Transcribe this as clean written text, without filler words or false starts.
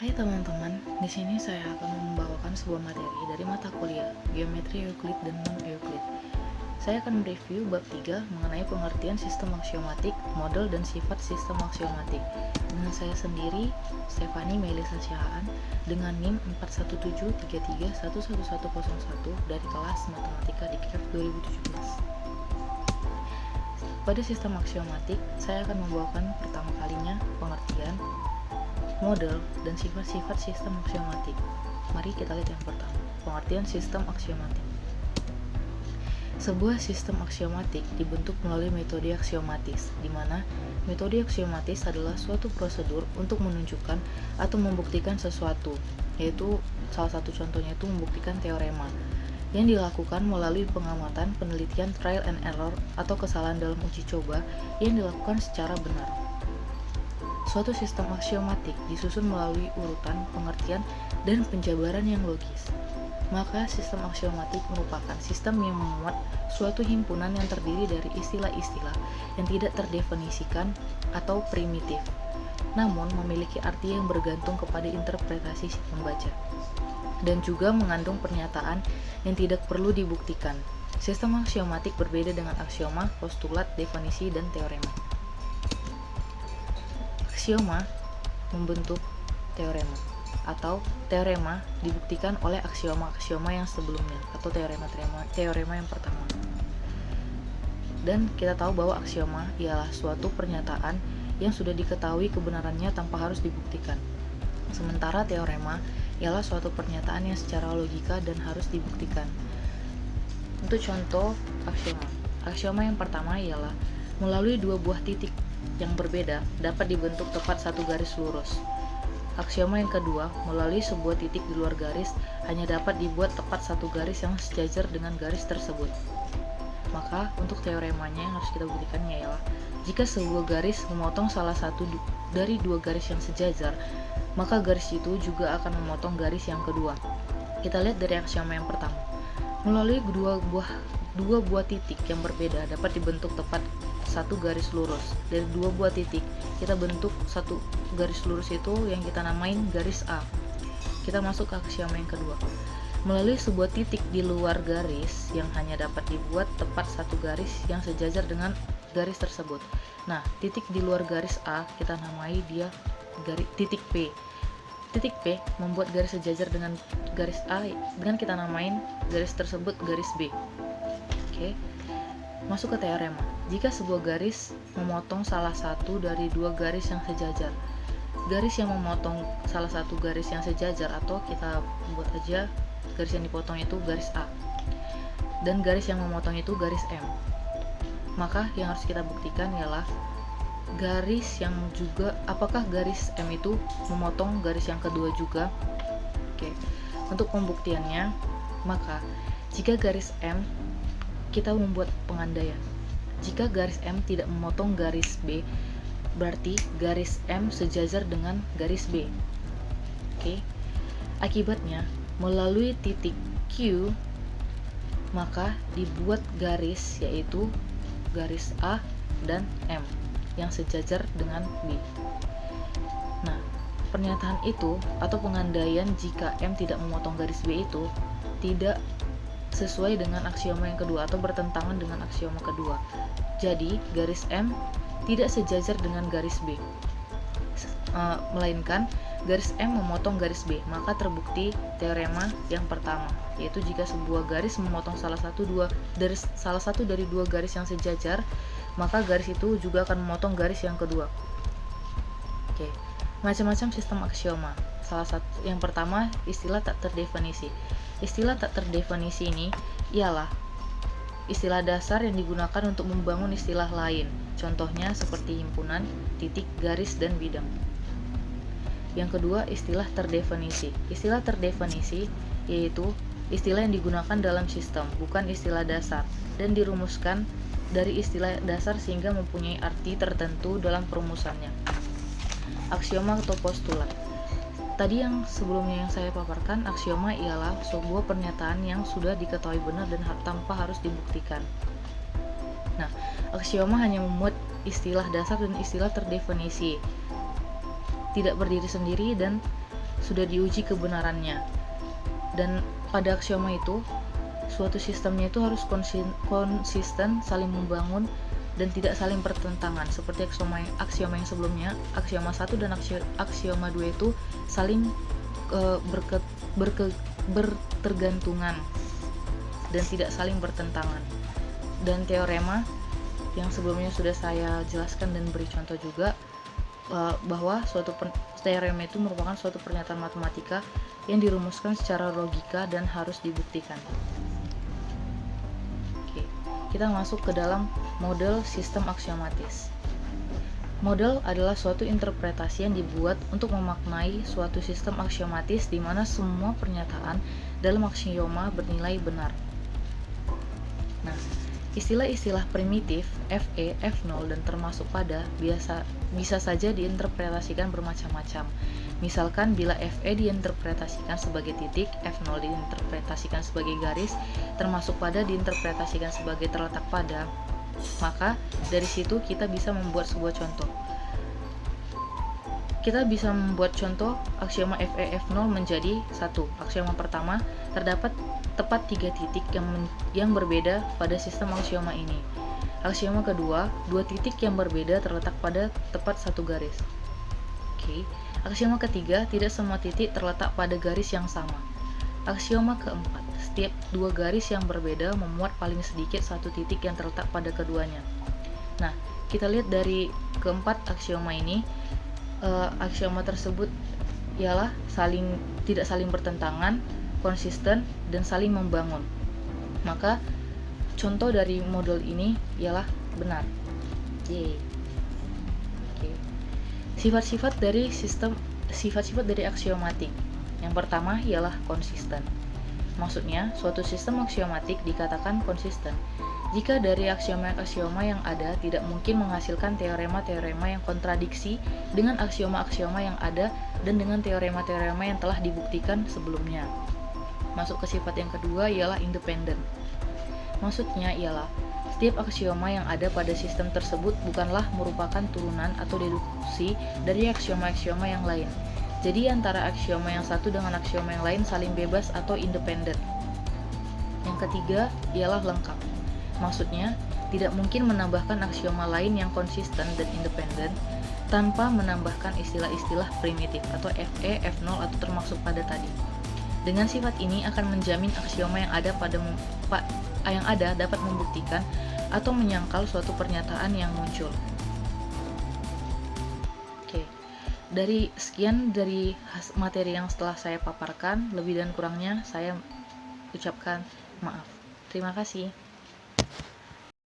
Hai teman-teman, di sini saya akan membawakan sebuah materi dari mata kuliah Geometri Euclid dan Non-Euclid. Saya akan mereview bab 3 mengenai pengertian sistem aksiomatik, model dan sifat sistem aksiomatik. Dengan saya sendiri, Stefani Melisa Siahaan, dengan NIM 41733111101 dari kelas Matematika di KEF 2017. Pada sistem aksiomatik, saya akan membawakan pertama kalinya pengertian, model, dan sifat-sifat sistem aksiomatik. Mari kita lihat yang pertama, pengertian sistem aksiomatik. Sebuah sistem aksiomatik dibentuk melalui metode aksiomatis, di mana metode aksiomatis adalah suatu prosedur untuk menunjukkan atau membuktikan sesuatu, yaitu salah satu contohnya itu membuktikan teorema, yang dilakukan melalui pengamatan, penelitian, trial and error, atau kesalahan dalam uji coba yang dilakukan secara benar. Suatu sistem aksiomatik disusun melalui urutan, pengertian, dan penjabaran yang logis. Maka sistem aksiomatik merupakan sistem yang memuat suatu himpunan yang terdiri dari istilah-istilah yang tidak terdefinisikan atau primitif, namun memiliki arti yang bergantung kepada interpretasi si pembaca, dan juga mengandung pernyataan yang tidak perlu dibuktikan. Sistem aksiomatik berbeda dengan aksioma, postulat, definisi, dan teorema. Aksioma membentuk teorema, atau teorema dibuktikan oleh aksioma-aksioma yang sebelumnya, atau teorema yang pertama. Dan kita tahu bahwa aksioma ialah suatu pernyataan yang sudah diketahui kebenarannya tanpa harus dibuktikan. Sementara teorema ialah suatu pernyataan yang secara logika dan harus dibuktikan. Untuk contoh aksioma, aksioma yang pertama ialah melalui dua buah titik yang berbeda dapat dibentuk tepat satu garis lurus. Aksioma yang kedua, melalui sebuah titik di luar garis hanya dapat dibuat tepat satu garis yang sejajar dengan garis tersebut. Maka untuk teoremanya yang harus kita buktikan ialah jika sebuah garis memotong salah satu dari dua garis yang sejajar, maka garis itu juga akan memotong garis yang kedua. Kita lihat dari aksioma yang pertama. Melalui dua buah titik yang berbeda dapat dibentuk tepat satu garis lurus. Dari dua buah titik kita bentuk satu garis lurus itu yang kita namain garis A. Kita masuk ke aksioma yang kedua. Melalui sebuah titik di luar garis yang hanya dapat dibuat tepat satu garis yang sejajar dengan garis tersebut. Nah, titik di luar garis A kita namai dia titik P. Titik P membuat garis sejajar dengan garis A dengan kita namain garis tersebut garis B. Oke. Masuk ke teorema. Jika sebuah garis memotong salah satu dari dua garis yang sejajar, garis yang memotong salah satu garis yang sejajar, atau kita buat aja garis yang dipotong itu garis A, dan garis yang memotong itu garis M, maka yang harus kita buktikan ialah garis yang juga, apakah garis M itu memotong garis yang kedua juga. Oke. Untuk pembuktiannya, maka jika garis M, kita membuat pengandaian. Jika garis M tidak memotong garis B, berarti garis M sejajar dengan garis B. Oke. Akibatnya, melalui titik Q, maka dibuat garis, yaitu garis A dan M yang sejajar dengan B. Nah, pernyataan itu atau pengandaian jika M tidak memotong garis B itu tidak sesuai dengan aksioma yang kedua atau bertentangan dengan aksioma kedua. Jadi, garis M tidak sejajar dengan garis B, melainkan garis M memotong garis B. Maka terbukti teorema yang pertama, yaitu jika sebuah garis memotong salah satu dari dua garis yang sejajar, maka garis itu juga akan memotong garis yang kedua. Oke. Macam-macam sistem aksioma. Salah satu yang pertama, istilah tak terdefinisi. Istilah tak terdefinisi ini ialah istilah dasar yang digunakan untuk membangun istilah lain. Contohnya seperti himpunan, titik, garis, dan bidang. Yang kedua, istilah terdefinisi. Istilah terdefinisi yaitu istilah yang digunakan dalam sistem, bukan istilah dasar, dan dirumuskan dari istilah dasar sehingga mempunyai arti tertentu dalam perumusannya. Aksioma atau postulat. Tadi yang sebelumnya yang saya paparkan, aksioma ialah sebuah pernyataan yang sudah diketahui benar dan tanpa harus dibuktikan. Nah, aksioma hanya memuat istilah dasar dan istilah terdefinisi, tidak berdiri sendiri dan sudah diuji kebenarannya. Dan pada aksioma itu, suatu sistemnya itu harus konsisten, saling membangun, dan tidak saling bertentangan. Seperti aksioma yang sebelumnya, aksioma 1 dan aksioma 2 itu saling bertergantungan dan tidak saling bertentangan. Dan teorema yang sebelumnya sudah saya jelaskan dan beri contoh juga, bahwa suatu teorema itu merupakan suatu pernyataan matematika yang dirumuskan secara logika dan harus dibuktikan. Oke, kita masuk ke dalam model sistem aksiomatis. Model adalah suatu interpretasi yang dibuat untuk memaknai suatu sistem aksiomatis di mana semua pernyataan dalam aksioma bernilai benar. Nah, istilah-istilah primitif Fe, F0, dan termasuk pada bisa saja diinterpretasikan bermacam-macam. Misalkan bila Fe diinterpretasikan sebagai titik, F0 diinterpretasikan sebagai garis, termasuk pada diinterpretasikan sebagai terletak pada, maka dari situ kita bisa membuat sebuah contoh. Kita bisa membuat contoh aksioma Fe, F0 menjadi 1. Aksioma pertama, terdapat tepat 3 titik yang berbeda pada sistem aksioma ini. Aksioma kedua, 2 titik yang berbeda terletak pada tepat 1 garis. Oke. Aksioma ketiga, tidak semua titik terletak pada garis yang sama. Aksioma keempat, setiap 2 garis yang berbeda memuat paling sedikit 1 titik yang terletak pada keduanya. Nah, kita lihat dari keempat aksioma ini, aksioma tersebut ialah tidak saling bertentangan, konsisten, dan saling membangun. Maka contoh dari model ini ialah benar. Yeay. Oke. Sifat-sifat dari aksiomatik. Yang pertama ialah konsisten. Maksudnya, suatu sistem aksiomatik dikatakan konsisten jika dari aksioma-aksioma yang ada tidak mungkin menghasilkan teorema-teorema yang kontradiksi dengan aksioma-aksioma yang ada dan dengan teorema-teorema yang telah dibuktikan sebelumnya. Masuk ke sifat yang kedua ialah independen. Maksudnya ialah setiap aksioma yang ada pada sistem tersebut bukanlah merupakan turunan atau deduksi dari aksioma-aksioma yang lain. Jadi antara aksioma yang satu dengan aksioma yang lain saling bebas atau independen. Yang ketiga ialah lengkap. Maksudnya, tidak mungkin menambahkan aksioma lain yang konsisten dan independen tanpa menambahkan istilah-istilah primitif atau Fe, F0 atau termasuk pada tadi. Dengan sifat ini akan menjamin aksioma yang ada dapat membuktikan atau menyangkal suatu pernyataan yang muncul. Oke. Dari materi yang setelah saya paparkan, lebih dan kurangnya saya ucapkan maaf. Terima kasih.